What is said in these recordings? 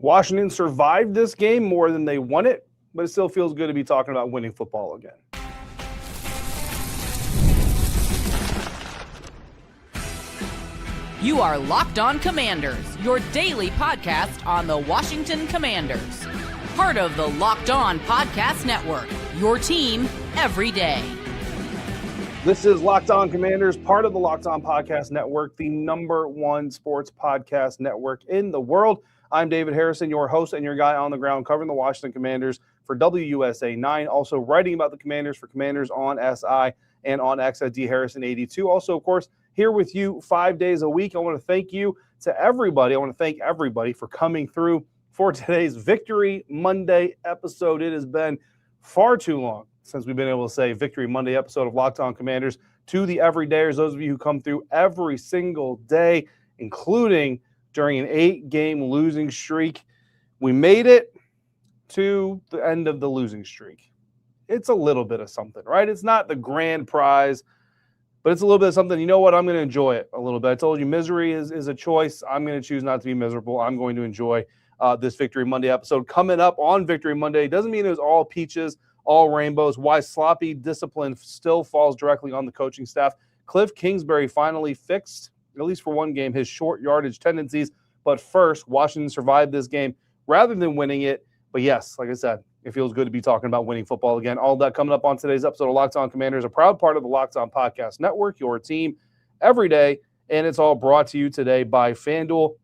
Washington survived this game more than they won it, but it still feels good to be talking about winning football again. You are Locked On Commanders, your daily podcast on the Washington Commanders. Part of the Locked On Podcast Network, your team every day. This is Locked On Commanders, part of the Locked On Podcast Network, the #1 sports podcast network in the world. I'm David Harrison, your host and your guy on the ground covering the Washington Commanders for WUSA 9, also writing about the Commanders for Commanders on SI and on X at DHarrison82. Also, of course, here with you 5 days a week. I want to thank you to everybody. I want to thank everybody for coming through for today's Victory Monday episode. It has been far too long since we've been able to say Victory Monday episode of Locked On Commanders to the everydayers, those of you who come through every single day, including during an 8-game losing streak. We made it to the end of the losing streak. It's a little bit of something, right? It's not the grand prize, but it's a little bit of something. You know what? I'm going to enjoy it a little bit. I told you misery is a choice. I'm going to choose not to be miserable. I'm going to enjoy this Victory Monday episode. Coming up on Victory Monday doesn't mean it was all peaches, all rainbows. Why sloppy discipline still falls directly on the coaching staff. Kliff Kingsbury finally fixed, at least for one game, his short yardage tendencies. But first, Washington survived this game rather than winning it. But yes, like I said, it feels good to be talking about winning football again. All that coming up on today's episode of Locked On Commanders, a proud part of the Locked On Podcast Network, your team every day. And it's all brought to you today by FanDuel.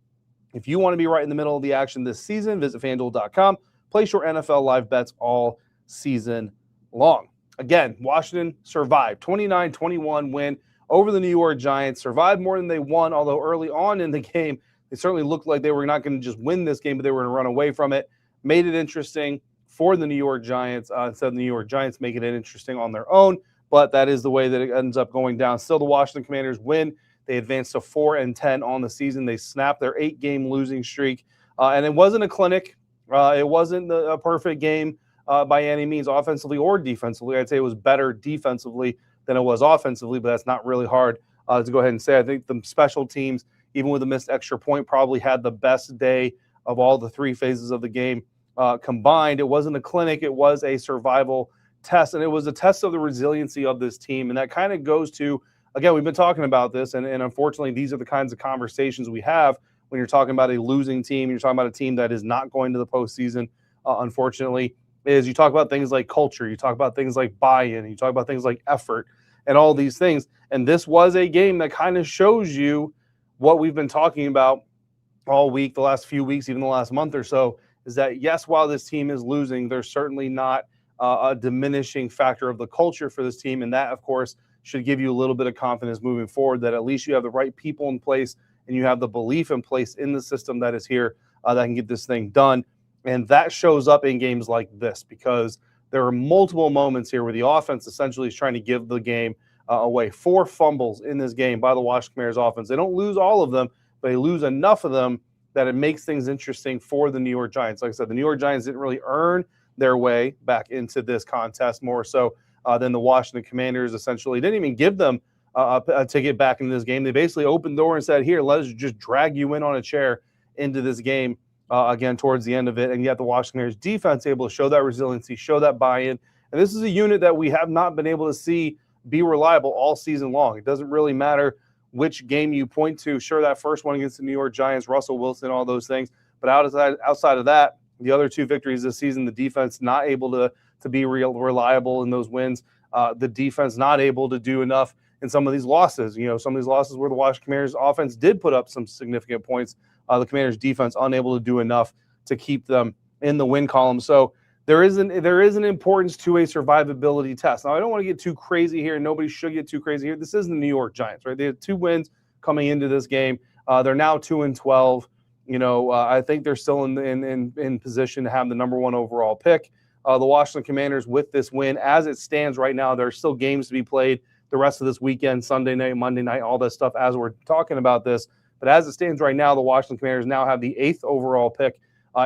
If you want to be right in the middle of the action this season, visit FanDuel.com. Place your NFL live bets all season long. Again, Washington survived. 29-21 win over the New York Giants. Survived more than they won, although early on in the game, it certainly looked like they were not going to just win this game, but they were going to run away from it. Made it interesting for the New York Giants. Instead of the New York Giants making it interesting on their own, but that is the way that it ends up going down. Still, the Washington Commanders win. They advanced to 4-10 on the season. They snapped their 8-game losing streak, and it wasn't a clinic. It wasn't a perfect game by any means, offensively or defensively. I'd say it was better defensively than it was offensively, but that's not really hard to go ahead and say. I think the special teams, even with a missed extra point, probably had the best day of all the three phases of the game combined. It wasn't a clinic. It was a survival test, and it was a test of the resiliency of this team. And that kind of goes to, again, we've been talking about this, and unfortunately, these are the kinds of conversations we have when you're talking about a losing team. You're talking about a team that is not going to the postseason, unfortunately, is you talk about things like culture. You talk about things like buy-in. You talk about things like effort and all these things. And this was a game that kind of shows you what we've been talking about all week, the last few weeks, even the last month or so, is that, yes, while this team is losing, there's certainly not a diminishing factor of the culture for this team. And that, of course, should give you a little bit of confidence moving forward that at least you have the right people in place and you have the belief in place in the system that is here that can get this thing done. And that shows up in games like this because there are multiple moments here where the offense essentially is trying to give the game away. 4 fumbles in this game by the Washington Commanders offense. They don't lose all of them, but they lose enough of them that it makes things interesting for the New York Giants. Like I said, the New York Giants didn't really earn their way back into this contest more so than the Washington Commanders essentially didn't even give them a ticket back into this game. They basically opened the door and said, here, let us just drag you in on a chair into this game again towards the end of it. And yet the Washington Commanders defense able to show that resiliency, show that buy-in. And this is a unit that we have not been able to see be reliable all season long. It doesn't really matter which game you point to. Sure, that first one against the New York Giants, Russell Wilson, all those things. But outside of that, the other 2 victories this season, the defense not able to be reliable in those wins. The defense not able to do enough in some of these losses. You know, some of these losses where the Washington Commanders offense did put up some significant points. The Commanders defense unable to do enough to keep them in the win column. So there is an importance to a survivability test. Now, I don't want to get too crazy here. Nobody should get too crazy here. This is the New York Giants, right? They had 2 wins coming into this game. They're now 2-12. You know, I think they're still in position to have the #1 overall pick. The Washington Commanders, with this win, as it stands right now, there are still games to be played the rest of this weekend, Sunday night, Monday night, all that stuff as we're talking about this. But as it stands right now, the Washington Commanders now have the 8th overall pick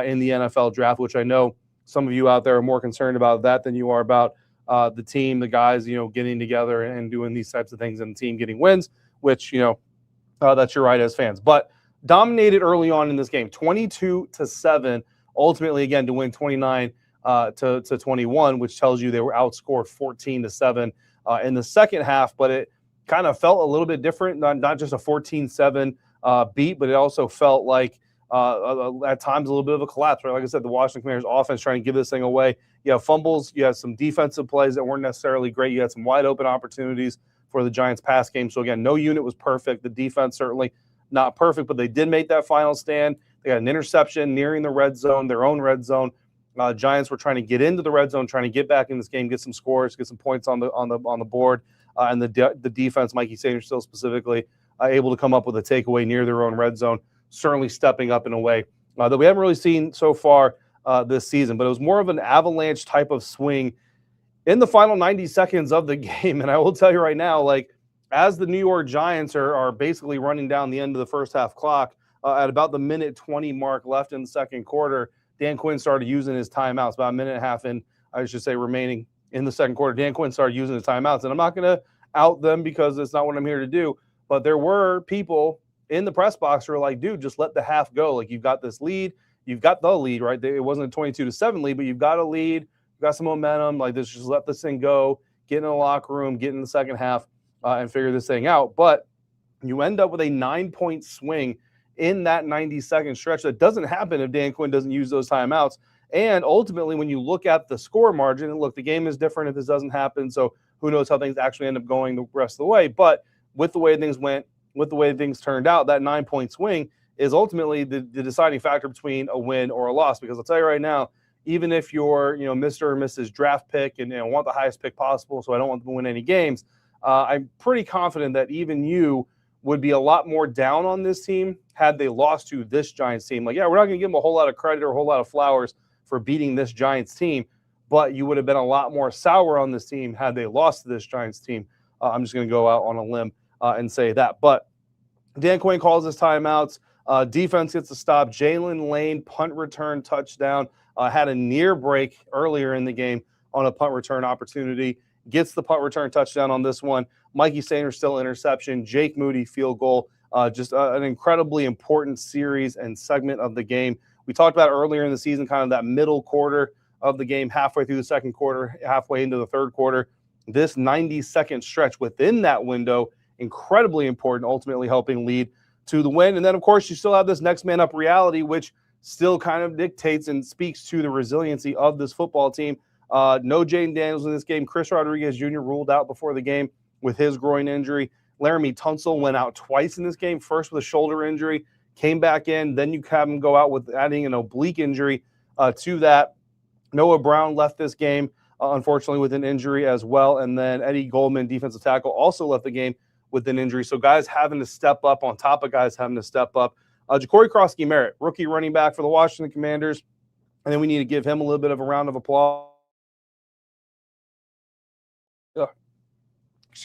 in the NFL draft, which I know some of you out there are more concerned about that than you are about the team, the guys, you know, getting together and doing these types of things and the team getting wins, which, you know, that's your right as fans. But dominated early on in this game, 22-7. Ultimately, again, to win 29 to 21, which tells you they were outscored 14-7 in the second half. But it kind of felt a little bit different, not just a 14-7 beat, but it also felt like at times a little bit of a collapse, right? Like I said, the Washington Commanders offense trying to give this thing away. You have fumbles, you have some defensive plays that weren't necessarily great. You had some wide open opportunities for the Giants pass game. So again, no unit was perfect. The defense certainly not perfect, but they did make that final stand. They got an interception nearing the red zone, their own red zone. Giants were trying to get into the red zone, trying to get back in this game, get some scores, get some points on the board. And the defense, Mike Sainristil specifically, able to come up with a takeaway near their own red zone, certainly stepping up in a way that we haven't really seen so far this season. But it was more of an Avalanche type of swing in the final 90 seconds of the game. And I will tell you right now, like, as the New York Giants are basically running down the end of the first half clock, at about the minute 20 mark left in the second quarter, Dan Quinn started using his timeouts. About a minute and a half in, I should say, remaining in the second quarter, Dan Quinn started using his timeouts. And I'm not going to out them because it's not what I'm here to do. But there were people in the press box who were like, dude, just let the half go. Like, you've got this lead. You've got the lead, right? It wasn't a 22-7 lead, but you've got a lead. You've got some momentum. Like, just let this thing go. Get in the locker room. Get in the second half and figure this thing out. But you end up with a 9-point swing in that 90-second stretch. That doesn't happen if Dan Quinn doesn't use those timeouts. And ultimately, when you look at the score margin, and look, the game is different if this doesn't happen, so who knows how things actually end up going the rest of the way. But with the way things went, with the way things turned out, that 9-point swing is ultimately the deciding factor between a win or a loss. Because I'll tell you right now, even if you're, Mr. or Mrs. draft pick and want the highest pick possible, so I don't want them to win any games, I'm pretty confident that even you would be a lot more down on this team had they lost to this Giants team. Like, yeah, we're not going to give them a whole lot of credit or a whole lot of flowers for beating this Giants team, but you would have been a lot more sour on this team had they lost to this Giants team. I'm just going to go out on a limb and say that. But Dan Quinn calls his timeouts. Defense gets a stop. Jaylin Lane, punt return touchdown, had a near break earlier in the game on a punt return opportunity. Gets the punt return touchdown on this one. Mike Sainristil interception. Jake Moody field goal. Just an incredibly important series and segment of the game. We talked about earlier in the season, kind of that middle quarter of the game, halfway through the second quarter, halfway into the third quarter. This 90-second stretch within that window, incredibly important, ultimately helping lead to the win. And then, of course, you still have this next man up reality, which still kind of dictates and speaks to the resiliency of this football team. No Jaden Daniels in this game. Chris Rodriguez Jr. ruled out before the game with his groin injury. Laremy Tunsil went out twice in this game, first with a shoulder injury, came back in. Then you have him go out with adding an oblique injury to that. Noah Brown left this game, unfortunately, with an injury as well. And then Eddie Goldman, defensive tackle, also left the game with an injury. So guys having to step up on top of guys having to step up. Croskey-Merritt, rookie running back for the Washington Commanders. And then we need to give him a little bit of a round of applause.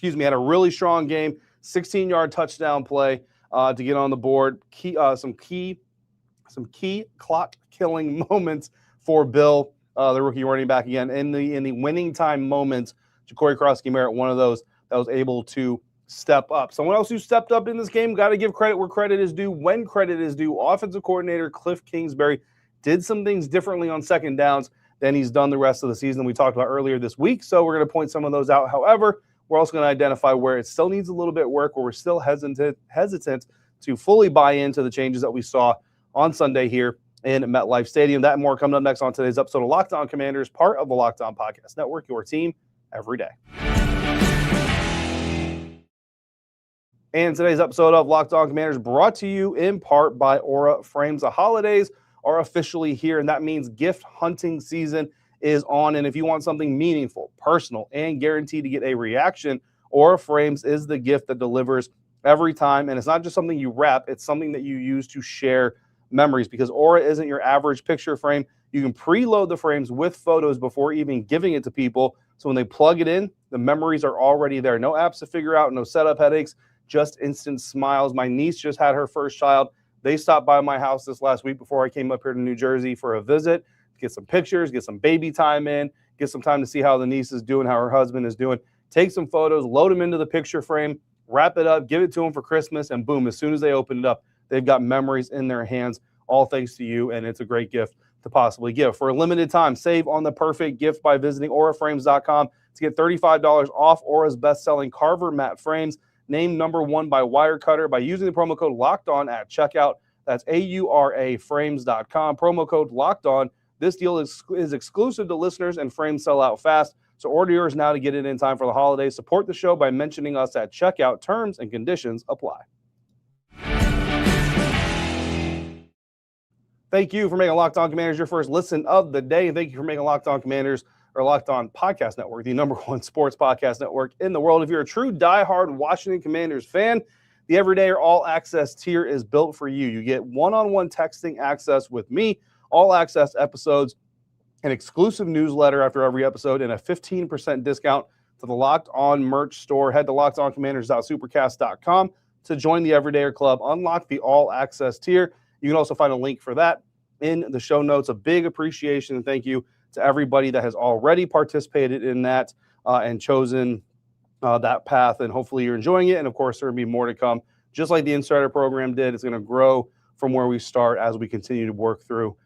Had a really strong game, 16-yard touchdown play to get on the board. Some key clock-killing moments for Bill, the rookie running back again. In the winning time moments, Croskey-Merritt, one of those that was able to step up. Someone else who stepped up in this game, got to give credit where credit is due, when credit is due. Offensive coordinator Kliff Kingsbury did some things differently on second downs than he's done the rest of the season we talked about earlier this week. So we're going to point some of those out. However, we're also going to identify where it still needs a little bit of work, where we're still hesitant to fully buy into the changes that we saw on Sunday here in MetLife Stadium. That and more coming up next on today's episode of Locked On Commanders, part of the Locked On Podcast Network, your team every day. And today's episode of Locked On Commanders brought to you in part by Aura Frames. The holidays are officially here, and that means gift hunting season is on. And if you want something meaningful, personal, and guaranteed to get a reaction, Aura Frames is the gift that delivers every time. And it's not just something you wrap, it's something that you use to share memories, because Aura isn't your average picture frame. You can preload the frames with photos before even giving it to people. So when they plug it in, the memories are already there. No apps to figure out, no setup headaches, just instant smiles. My niece just had her first child. They stopped by my house this last week before I came up here to New Jersey for a visit, to get some pictures, get some baby time in, get some time to see how the niece is doing, how her husband is doing, take some photos, load them into the picture frame, wrap it up, give it to them for Christmas, and boom, as soon as they open it up, They've got memories in their hands, all thanks to you, and it's a great gift to possibly give. For a limited time, save on the perfect gift by visiting auraframes.com to get $35 off Aura's best-selling Carver matte frames, named #1 by Wirecutter by using the promo code LOCKEDON at checkout. That's AURAFrames.com. Promo code LOCKEDON. This deal is exclusive to listeners, and frames sell out fast. So order yours now to get it in time for the holidays. Support the show by mentioning us at checkout. Terms and conditions apply. Thank you for making Locked On Commanders your first listen of the day. And thank you for making Locked On Commanders or Locked On Podcast Network, the #1 sports podcast network in the world. If you're a true diehard Washington Commanders fan, the Everyday or All Access tier is built for you. You get one-on-one texting access with me, all access episodes, an exclusive newsletter after every episode, and a 15% discount to the Locked On merch store. Head to lockedoncommanders.supercast.com to join the Everydayer Club. Unlock the All Access tier. You can also find a link for that in the show notes. A big appreciation and thank you to everybody that has already participated in that and chosen that path. And hopefully you're enjoying it. And of course, there will be more to come. Just like the Insider program did, it's going to grow from where we start as we continue to work through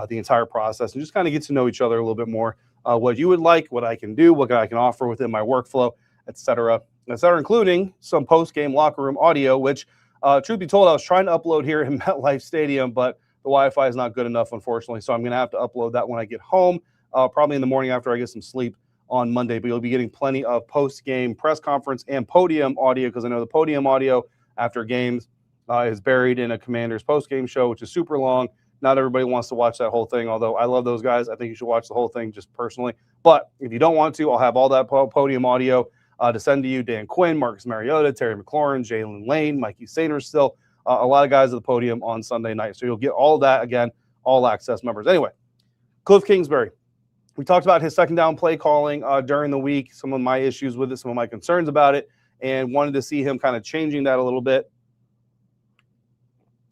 the entire process and just kind of get to know each other a little bit more. What you would like, what I can do, what I can offer within my workflow, et cetera, including some post-game locker room audio, which, truth be told, I was trying to upload here in MetLife Stadium, but the Wi-Fi is not good enough, unfortunately. So I'm going to have to upload that when I get home, probably in the morning after I get some sleep on Monday. But you'll be getting plenty of post-game press conference and podium audio, because I know the podium audio after games is buried in a Commanders post-game show, which is super long. Not everybody wants to watch that whole thing, although I love those guys. I think you should watch the whole thing just personally. But if you don't want to, I'll have all that podium audio to send to you. Dan Quinn, Marcus Mariota, Terry McLaurin, Jaylin Lane, Mike Sainristil, a lot of guys at the podium on Sunday night. So you'll get all of that, again, all access members. Anyway, Kliff Kingsbury. We talked about his second down play calling during the week, some of my issues with it, some of my concerns about it, and wanted to see him kind of changing that a little bit,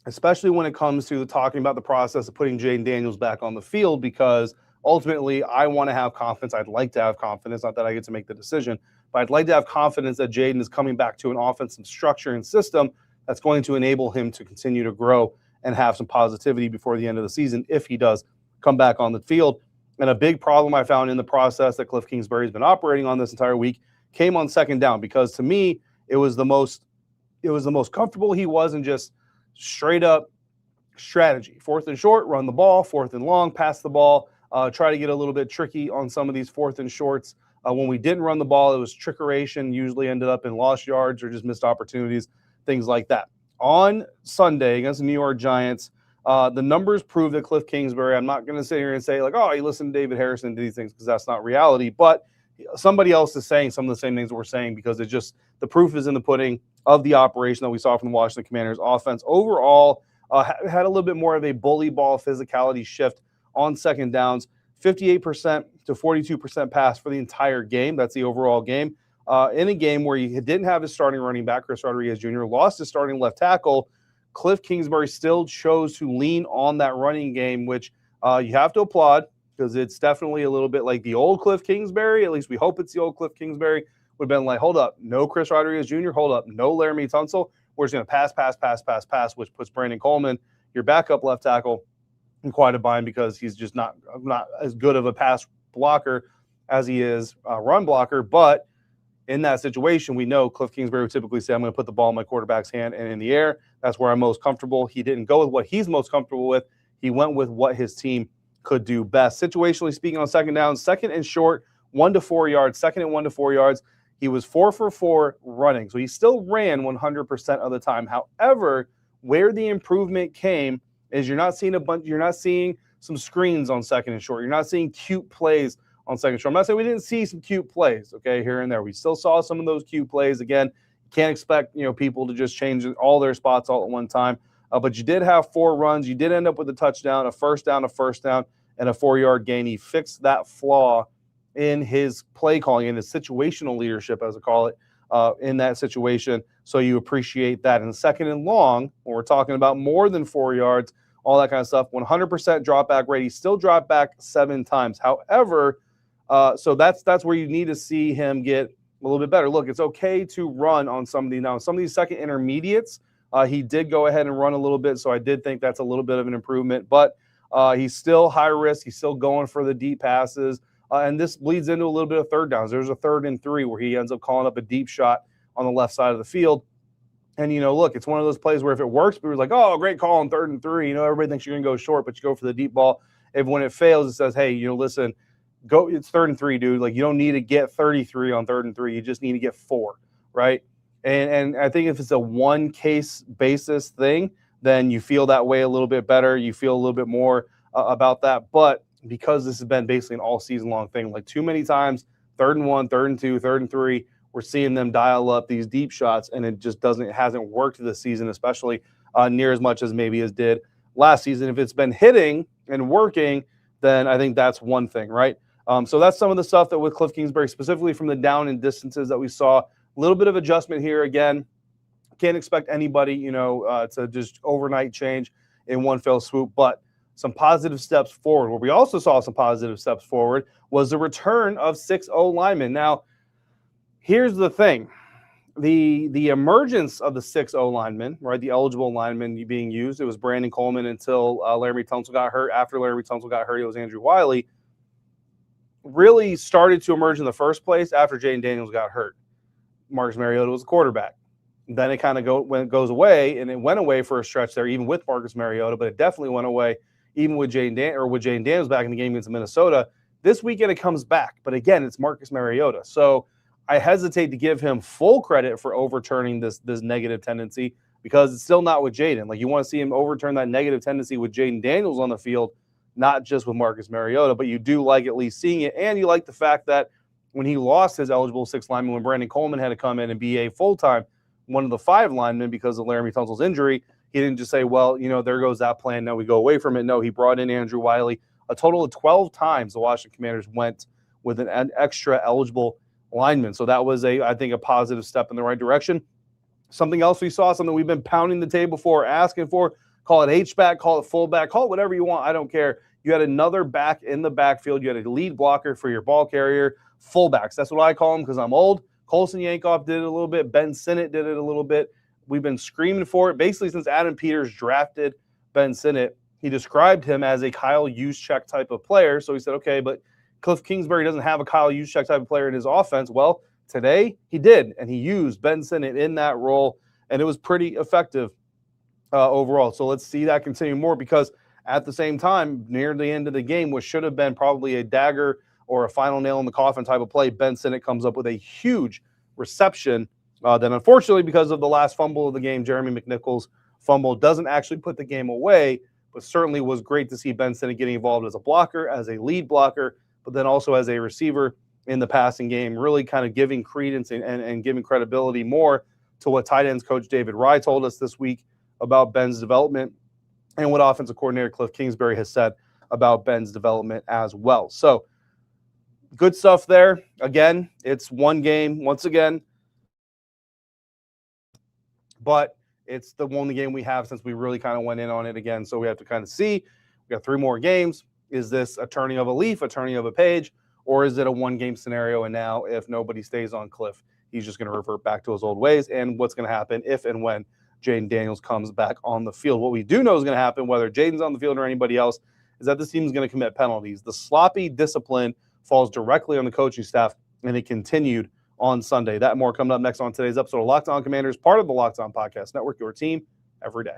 especially when it comes to talking about the process of putting Jaden Daniels back on the field, because ultimately I want to have confidence. I'd like to have confidence, not that I get to make the decision, but I'd like to have confidence that Jaden is coming back to an offensive structure and system that's going to enable him to continue to grow and have some positivity before the end of the season if he does come back on the field. And a big problem I found in the process that Kliff Kingsbury has been operating on this entire week came on second down, because to me it was the most comfortable he was in just straight up strategy. 4th and short, run the ball. 4th and long, pass the ball. Try to get a little bit tricky on some of these 4th and shorts. When we didn't run the ball, it was trickeration, usually ended up in lost yards or just missed opportunities, things like that. On Sunday against the New York Giants, the numbers prove that Kliff Kingsbury, I'm not going to sit here and say like, oh, you listen to David Harrison do these things, because that's not reality. But somebody else is saying some of the same things that we're saying, because it's just the proof is in the pudding of the operation that we saw from the Washington Commanders offense. Overall, had a little bit more of a bully ball physicality shift on second downs, 58% to 42% pass for the entire game. That's the overall game. In a game where you didn't have his starting running back, Chris Rodriguez Jr., lost his starting left tackle, Kliff Kingsbury still chose to lean on that running game, which you have to applaud, because it's definitely a little bit like the old Kliff Kingsbury. At least we hope it's the old Kliff Kingsbury. Would have been like, hold up, no Chris Rodriguez Jr., hold up, no Laremy Tunsil. We're just going to pass, which puts Brandon Coleman, your backup left tackle, in quite a bind, because he's just not as good of a pass blocker as he is a run blocker. But in that situation, we know Kliff Kingsbury would typically say, I'm going to put the ball in my quarterback's hand and in the air. That's where I'm most comfortable. He didn't go with what he's most comfortable with. He went with what his team could do best. Situationally speaking, on second down, 2nd and short, 1 to 4 yards, 2nd and 1 to 4 yards. He was 4 for 4 running, so he still ran 100% of the time. However, where the improvement came is you're not seeing some screens on 2nd and short. You're not seeing cute plays on 2nd and short. I'm not saying we didn't see some cute plays, okay, here and there. We still saw some of those cute plays. Again, can't expect people to just change all their spots all at one time. But you did have 4 runs. You did end up with a touchdown, a first down, and a 4-yard gain. He fixed that flaw in his play calling, in his situational leadership, as I call it, in that situation. So you appreciate that. And 2nd and long, when we're talking about more than 4 yards, all that kind of stuff, 100% drop back rate. He still dropped back 7 times. However, so that's where you need to see him get a little bit better. Look, it's okay to run on some of these second intermediates He did go ahead and run a little bit, so I did think that's a little bit of an improvement. But he's still high risk. He's still going for the deep passes. And this bleeds into a little bit of third downs. There's a 3rd and 3 where he ends up calling up a deep shot on the left side of the field. And, look, it's one of those plays where if it works, people are like, oh, great call on 3rd and 3. Everybody thinks you're going to go short, but you go for the deep ball. If when it fails, it says, hey, listen, go. It's 3rd and 3, dude. Like, you don't need to get 33 on 3rd and 3. You just need to get 4, right? And I think if it's a one-case basis thing, then you feel that way a little bit better. You feel a little bit more about that. But because this has been basically an all-season-long thing, like too many times, 3rd and 1, 3rd and 2, 3rd and 3, we're seeing them dial up these deep shots, and it just hasn't worked this season, especially near as much as maybe as did last season. If it's been hitting and working, then I think that's one thing, right? So that's some of the stuff that with Kliff Kingsbury, specifically from the down and distances that we saw. A little bit of adjustment here. Again, can't expect anybody, to just overnight change in one fell swoop, but some positive steps forward. Where we also saw some positive steps forward was the return of 6 O-linemen. Now, here's the thing. The emergence of the 6 O-linemen, right, the eligible linemen being used, it was Brandon Coleman until Laremy Tunsil got hurt. After Laremy Tunsil got hurt, it was Andrew Wiley. Really started to emerge in the first place after Jaden Daniels got hurt. Marcus Mariota was the quarterback. Then it kind of goes away, and it went away for a stretch there, even with Marcus Mariota, but it definitely went away even with Jaden Daniels back in the game against Minnesota. This weekend it comes back, but again, it's Marcus Mariota. So I hesitate to give him full credit for overturning this negative tendency because it's still not with Jaden. Like, you want to see him overturn that negative tendency with Jaden Daniels on the field, not just with Marcus Mariota, but you do like at least seeing it, and you like the fact that when he lost his eligible 6 lineman, when Brandon Coleman had to come in and be a full-time one of the 5 linemen because of Laremy Tunsil's injury, he didn't just say, well, there goes that plan. Now we go away from it. No, he brought in Andrew Wiley. A total of 12 times the Washington Commanders went with an extra eligible lineman. So that was I think a positive step in the right direction. Something else we saw, something we've been pounding the table for, asking for, call it H-back, call it fullback, call it whatever you want. I don't care. You had another back in the backfield. You had a lead blocker for your ball carrier. Fullbacks. That's what I call them because I'm old. Colson Yankoff did it a little bit. Ben Sinnott did it a little bit. We've been screaming for it basically since Adam Peters drafted Ben Sinnott. He described him as a Kyle Juszczyk type of player. So he said, okay, but Kliff Kingsbury doesn't have a Kyle Juszczyk type of player in his offense. Well, today he did, and he used Ben Sinnott in that role, and it was pretty effective overall. So let's see that continue more because at the same time, near the end of the game, what should have been probably a dagger or a final nail in the coffin type of play, Ben Sinnott comes up with a huge reception. Then unfortunately, because of the last fumble of the game, Jeremy McNichols' fumble doesn't actually put the game away, but certainly was great to see Ben Sinnott getting involved as a blocker, as a lead blocker, but then also as a receiver in the passing game, really kind of giving credence and giving credibility more to what tight ends coach David Rye told us this week about Ben's development and what offensive coordinator Kliff Kingsbury has said about Ben's development as well. So good stuff there. Again, it's one game once again, but it's the only game we have since we really kind of went in on it again. So we have to kind of see. We got 3 more games. Is this a turning of a leaf, a turning of a page, or is it a one-game scenario? And now if nobody stays on Kliff, he's just going to revert back to his old ways. And what's going to happen if and when Jaden Daniels comes back on the field? What we do know is going to happen, whether Jaden's on the field or anybody else, is that this team is going to commit penalties. The sloppy discipline falls directly on the coaching staff, and it continued on Sunday. That and more coming up next on today's episode of Locked On Commanders, part of the Locked On Podcast Network, your team every day.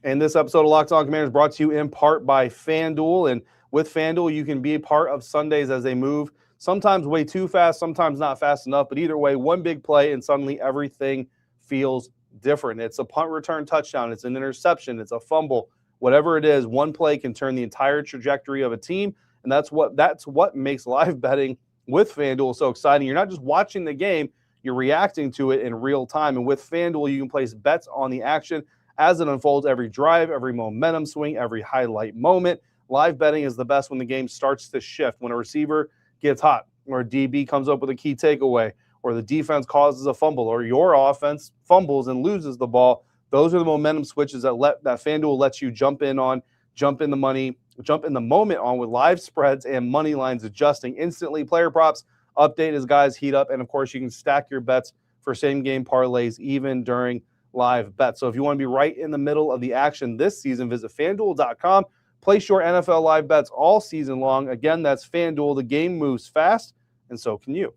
And this episode of Locked On Commanders brought to you in part by FanDuel. And with FanDuel, you can be a part of Sundays as they move, sometimes way too fast, sometimes not fast enough. But either way, one big play, and suddenly everything feels different. It's a punt return touchdown. It's an interception. It's a fumble. Whatever it is, one play can turn the entire trajectory of a team. And that's what makes live betting with FanDuel so exciting. You're not just watching the game, you're reacting to it in real time. And with FanDuel, you can place bets on the action as it unfolds, every drive, every momentum swing, every highlight moment. Live betting is the best when the game starts to shift, when a receiver gets hot, or a DB comes up with a key takeaway, or the defense causes a fumble, or your offense fumbles and loses the ball. Those are the momentum switches that FanDuel lets you jump in the moment on with live spreads and money lines adjusting instantly. Player props update as guys heat up, and of course you can stack your bets for same-game parlays, even during live bets. So if you want to be right in the middle of the action this season, visit FanDuel.com. Place your NFL live bets all season long. Again, that's FanDuel. The game moves fast, and so can you.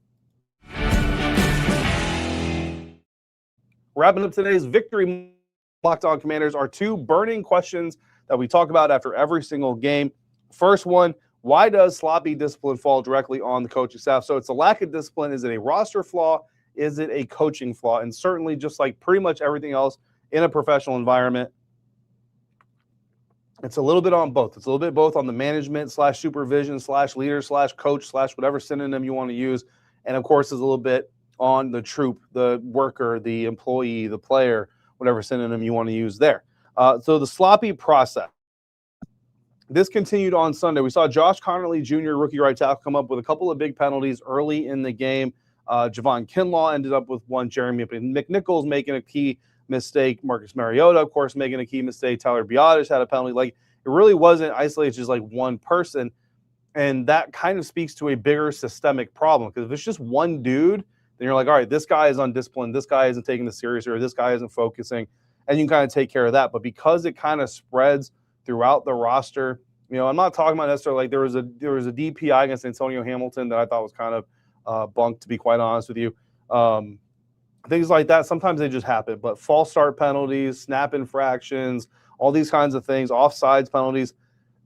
Wrapping up today's victory Locked On Commanders are 2 burning questions that we talk about after every single game. First one, why does sloppy discipline fall directly on the coaching staff? So it's a lack of discipline. Is it a roster flaw? Is it a coaching flaw? And certainly, just like pretty much everything else in a professional environment, it's a little bit on both. It's a little bit both on the management / supervision / leader / coach / whatever synonym you want to use. And of course, it's a little bit on the troop, the worker, the employee, the player, whatever synonym you want to use there. So the sloppy process. This continued on Sunday. We saw Josh Connerly Jr., rookie right tackle, come up with a couple of big penalties early in the game. Javon Kinlaw ended up with one. Jeremy McNichols making a key mistake. Marcus Mariota, of course, making a key mistake. Tyler Biadasz had a penalty. Like, it really wasn't isolated, just like one person. And that kind of speaks to a bigger systemic problem. Because if it's just one dude, then you're like, all right, this guy is undisciplined. This guy isn't taking this seriously, or this guy isn't focusing. And you can kind of take care of that. But because it kind of spreads throughout the roster, you know, I'm not talking about necessarily like there was a DPI against Antonio Hamilton that I thought was kind of bunked, to be quite honest with you. Things like that, sometimes they just happen. But false start penalties, snap infractions, all these kinds of things, offsides penalties,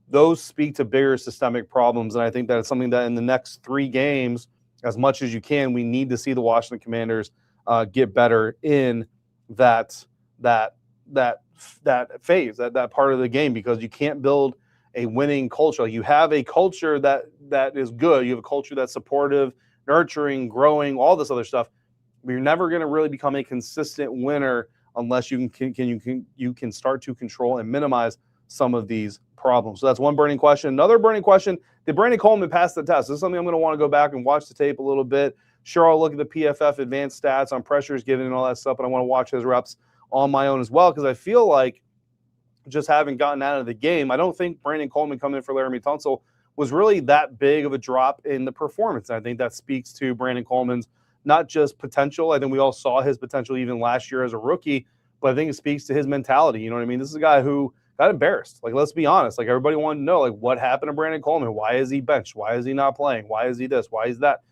those speak to bigger systemic problems. And I think that it's something that in the next 3 games, as much as you can, we need to see the Washington Commanders get better in that phase, that part of the game, because you can't build a winning culture. Like, you have a culture that is good. You have a culture that's supportive, nurturing, growing, all this other stuff. But you're never going to really become a consistent winner unless you can start to control and minimize some of these problems. So that's one burning question. Another burning question, did Brandon Coleman pass the test? This is something I'm going to want to go back and watch the tape a little bit. Sure, I'll look at the PFF advanced stats on pressures given and all that stuff, but I want to watch his reps on my own as well, because I feel like just having gotten out of the game, I don't think Brandon Coleman coming in for Laremy Tunsil was really that big of a drop in the performance. And I think that speaks to Brandon Coleman's not just potential. I think we all saw his potential even last year as a rookie, but I think it speaks to his mentality. You know what I mean? This is a guy who got embarrassed. Like, let's be honest. Like, everybody wanted to know, like, what happened to Brandon Coleman? Why is he benched? Why is he not playing? Why is he this? Why is that?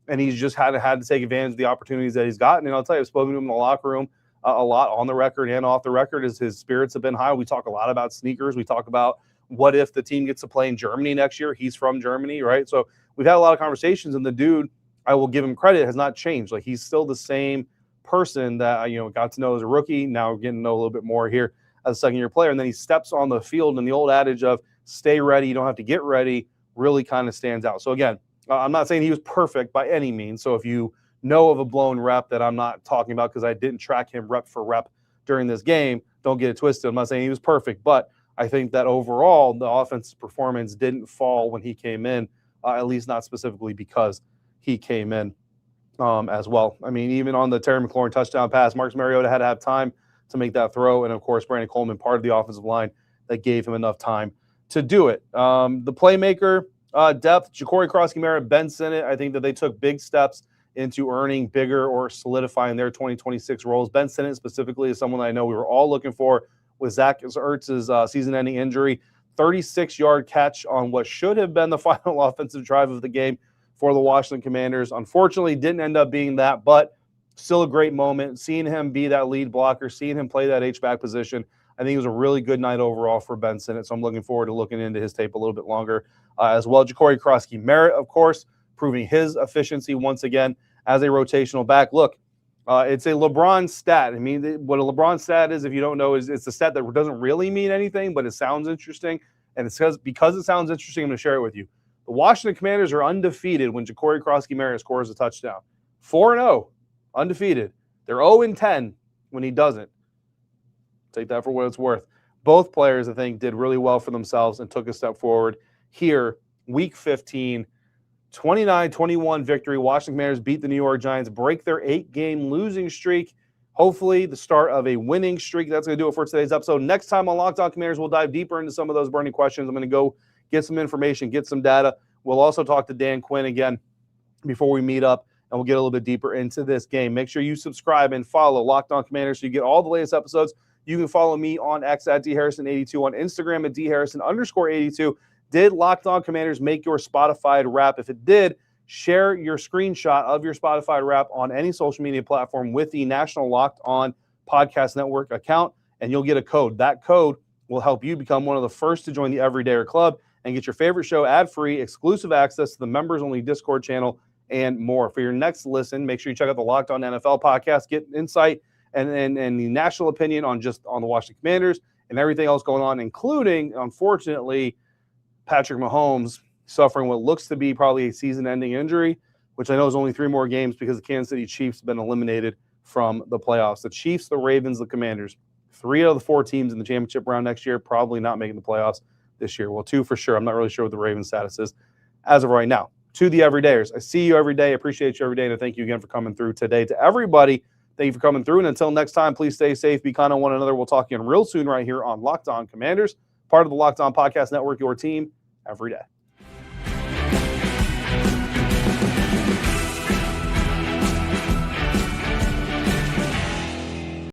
And he's just had to take advantage of the opportunities that he's gotten. And I'll tell you, I've spoken to him in the locker room a lot, on the record and off the record, is his spirits have been high. We talk a lot about sneakers. We talk about what if the team gets to play in Germany next year? He's from Germany, right? So we've had a lot of conversations, and the dude, I will give him credit, has not changed. Like, he's still the same person that, you know, got to know as a rookie. Now we're getting to know a little bit more here as a second-year player. And then he steps on the field, and the old adage of stay ready, you don't have to get ready, really kind of stands out. So again, I'm not saying he was perfect by any means. So if you know of a blown rep that I'm not talking about because I didn't track him rep for rep during this game, don't get it twisted. I'm not saying he was perfect, but I think that overall the offensive performance didn't fall when he came in, at least not specifically because he came in as well. I mean, even on the Terry McLaurin touchdown pass, Marcus Mariota had to have time to make that throw. And of course, Brandon Coleman, part of the offensive line that gave him enough time to do it. The playmaker depth, Ja'Cory Croskey-Merritt, Ben Sinnott, I think that they took big steps into earning bigger or solidifying their 2026 roles. Ben Sinnott specifically is someone that I know we were all looking for with Zach Ertz's season-ending injury. 36-yard catch on what should have been the final offensive drive of the game for the Washington Commanders. Unfortunately, didn't end up being that, but still a great moment. Seeing him be that lead blocker, seeing him play that H-back position, I think it was a really good night overall for Ben Sinnott, so I'm looking forward to looking into his tape a little bit longer as well. Ja'Cory Croskey-Merritt, of course, proving his efficiency once again as a rotational back. Look, it's a LeBron stat. I mean, what a LeBron stat is, if you don't know, is it's a stat that doesn't really mean anything, but it sounds interesting. And it's because it sounds interesting, I'm going to share it with you. The Washington Commanders are undefeated when Ja'Cory Croskey-Merritt scores a touchdown. 4-0, undefeated. They're 0-10 when he doesn't. Take that for what it's worth. Both players, I think, did really well for themselves and took a step forward here. Week 15, 29-21 victory. Washington Commanders beat the New York Giants, break their 8-game losing streak. Hopefully the start of a winning streak. That's going to do it for today's episode. Next time on Locked On Commanders, we'll dive deeper into some of those burning questions. I'm going to go get some information, get some data. We'll also talk to Dan Quinn again before we meet up, and we'll get a little bit deeper into this game. Make sure you subscribe and follow Locked On Commanders so you get all the latest episodes. You can follow me on X at DHarrison82, on Instagram at DHarrison_82. Did Locked On Commanders make your Spotify wrap? If it did, share your screenshot of your Spotify wrap on any social media platform with the National Locked On Podcast Network account, and you'll get a code. That code will help you become one of the first to join the Everydayer Club and get your favorite show ad-free, exclusive access to the members-only Discord channel, and more. For your next listen, make sure you check out the Locked On NFL podcast, get insight and the national opinion on the Washington Commanders and everything else going on, including, unfortunately, Patrick Mahomes suffering what looks to be probably a season-ending injury, which I know is only 3 more games because the Kansas City Chiefs have been eliminated from the playoffs. The Chiefs, the Ravens, the Commanders, 3 out of the 4 teams in the championship round next year probably not making the playoffs this year. Well, 2 for sure. I'm not really sure what the Ravens' status is as of right now. To the Everydayers, I see you every day. I appreciate you every day, and I thank you again for coming through today. To everybody, thank you for coming through, and until next time, please stay safe, be kind on one another. We'll talk again real soon right here on Locked On Commanders, part of the Locked On Podcast Network, your team every day.